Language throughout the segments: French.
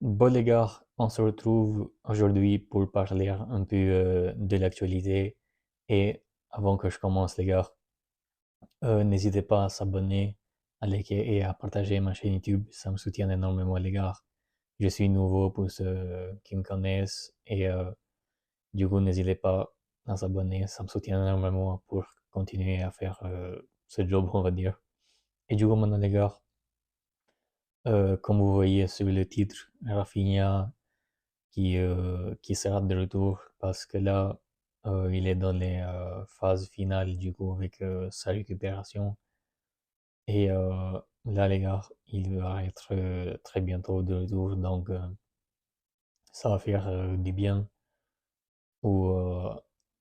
Bon les gars, on se retrouve aujourd'hui pour parler un peu de l'actualité. Et avant que je commence les gars, n'hésitez pas à s'abonner, à liker et à partager ma chaîne YouTube. Ça me soutient énormément les gars. Je suis nouveau pour ceux qui me connaissent et du coup n'hésitez pas à s'abonner. Ça me soutient énormément pour continuer à faire ce job on va dire. Et du coup maintenant les gars, comme vous voyez sur le titre, Rafinha qui sera de retour parce que là, il est dans les phases finales du coup avec sa récupération. Et là, les gars, il va être très bientôt de retour, donc ça va faire du bien au,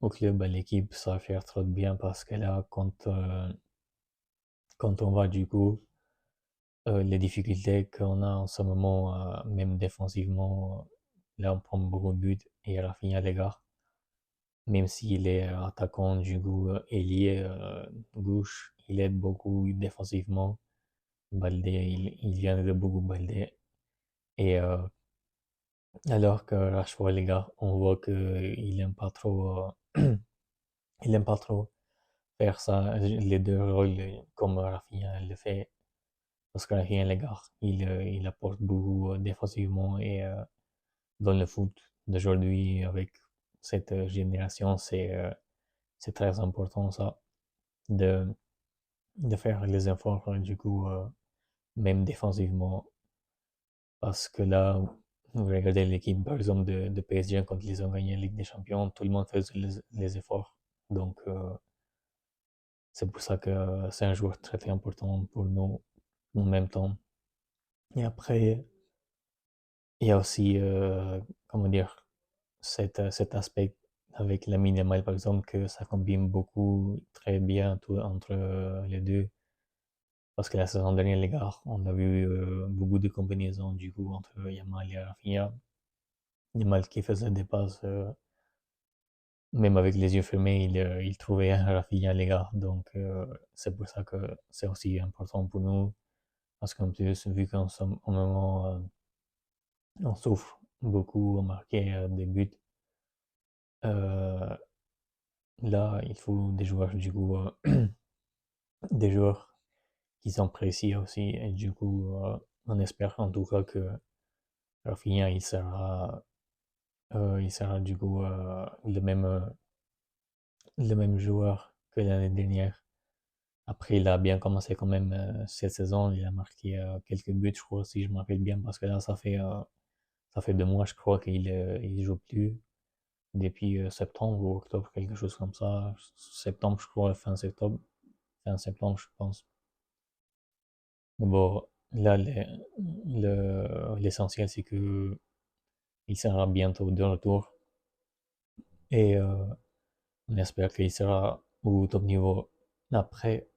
au club, à l'équipe, ça va faire trop de bien parce que là, quand on voit du coup les difficultés qu'on a en ce moment, même défensivement, là, on prend beaucoup de buts et Rafinha, les gars. Même s'il est attaquant du coup ailier gauche, il aide beaucoup défensivement. Baldé, il vient de beaucoup Baldé. Et alors que Rashford, les gars, on voit que il aime pas trop, il aime pas trop faire ça, les deux rôles comme Rafinha le fait. Parce que Rafinha, les gars, il apporte beaucoup défensivement et dans le foot d'aujourd'hui avec cette génération, c'est très important ça de de faire les efforts du coup même défensivement parce que là vous regardez l'équipe par exemple de PSG quand ils ont gagné la Ligue des Champions, tout le monde faisait les efforts, donc c'est pour ça que c'est un joueur très très important pour nous en même temps. Et après il y a aussi comment dire cet aspect avec la Yamal par exemple, que ça combine beaucoup très bien tout, entre les deux. Parce que la saison dernière, les gars, on a vu beaucoup de combinaisons du coup entre Yamal et Rafinha. Yamal qui faisait des passes, même avec les yeux fermés, il trouvait un Rafinha, les gars. Donc c'est pour ça que c'est aussi important pour nous. Parce qu'en plus, vu qu'en ce moment, on souffre beaucoup, on marquait des buts, euh, là, il faut des joueurs du coup, des joueurs qui sont précis aussi. Et du coup, on espère en tout cas que Rafinha, il sera du coup le même joueur que l'année dernière. Après, il a bien commencé quand même cette saison. Il a marqué quelques buts, je crois, si je me rappelle bien, parce que là, ça fait 2 mois, je crois, il joue plus depuis septembre ou octobre, quelque chose comme ça. Septembre, je crois, fin septembre, je pense. Mais bon, là, l'essentiel, c'est que il sera bientôt de retour et on espère qu'il sera au top niveau. Après,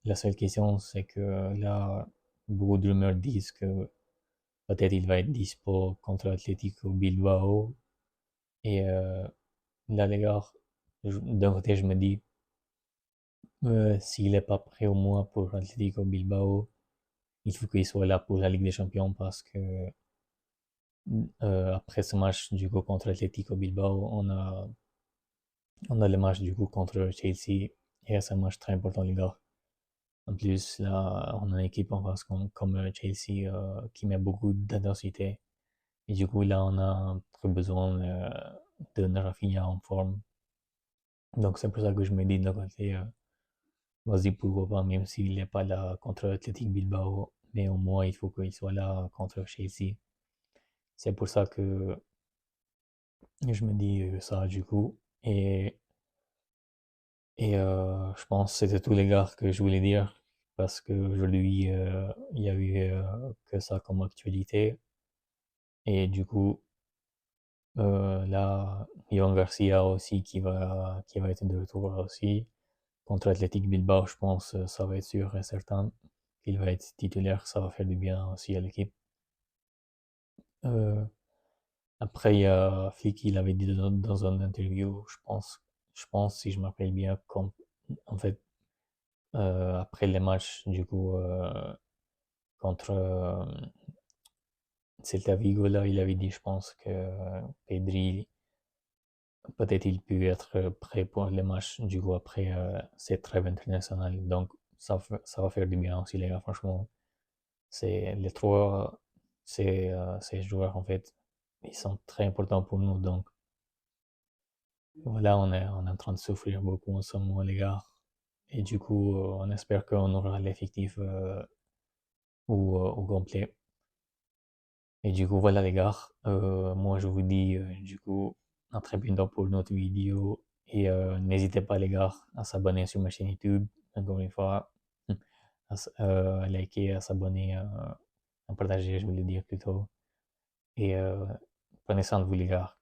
la seule question, c'est que là, beaucoup de rumeurs disent que peut-être il va être dispo contre Atlético Bilbao. Et là, les gars, d'un côté, je me dis, s'il n'est pas prêt au moins pour Atlético Bilbao, il faut qu'il soit là pour la Ligue des Champions parce que après ce match du coup contre Atlético Bilbao, on a le match du coup contre Chelsea et c'est un match très important, les gars. En plus, là, on a une équipe en face comme Chelsea qui met beaucoup d'intensité. Et du coup, là, on a très besoin de Rafinha en forme. Donc, c'est pour ça que je me dis d'un côté, vas-y, pourquoi pas, même s'il n'est pas là contre Athletic Bilbao, mais au moins, il faut qu'il soit là contre Chelsea. C'est pour ça que je me dis ça, du coup. Et je pense que c'était tous les gars que je voulais dire, parce qu'aujourd'hui, il y a eu que ça comme actualité. Et du coup, là, Yohan Garcia aussi qui va être de retour aussi. Contre Athletic Bilbao, je pense, ça va être sûr et certain qu'il va être titulaire, ça va faire du bien aussi à l'équipe. Euh, Après, il y a Flick, il avait dit dans une interview, je pense, si je me rappelle bien, en fait, après les matchs, du coup, contre Celta Vigo, là, il avait dit, je pense, que Pedri, peut-être il peut être prêt pour les matchs, du coup, après cette trêve internationale. Donc, ça va faire du bien aussi, les gars, franchement. C'est les trois, ces joueurs, en fait, ils sont très importants pour nous. Donc, voilà, on est en train de souffrir beaucoup en ce moment, les gars. Et du coup, on espère qu'on aura l'effectif au complet. Et du coup, voilà les gars, moi je vous dis du coup à très bientôt pour une autre vidéo. Et n'hésitez pas les gars à s'abonner sur ma chaîne YouTube, encore une fois, à liker, à s'abonner, à partager, je voulais dire plutôt. Et prenez soin de vous les gars.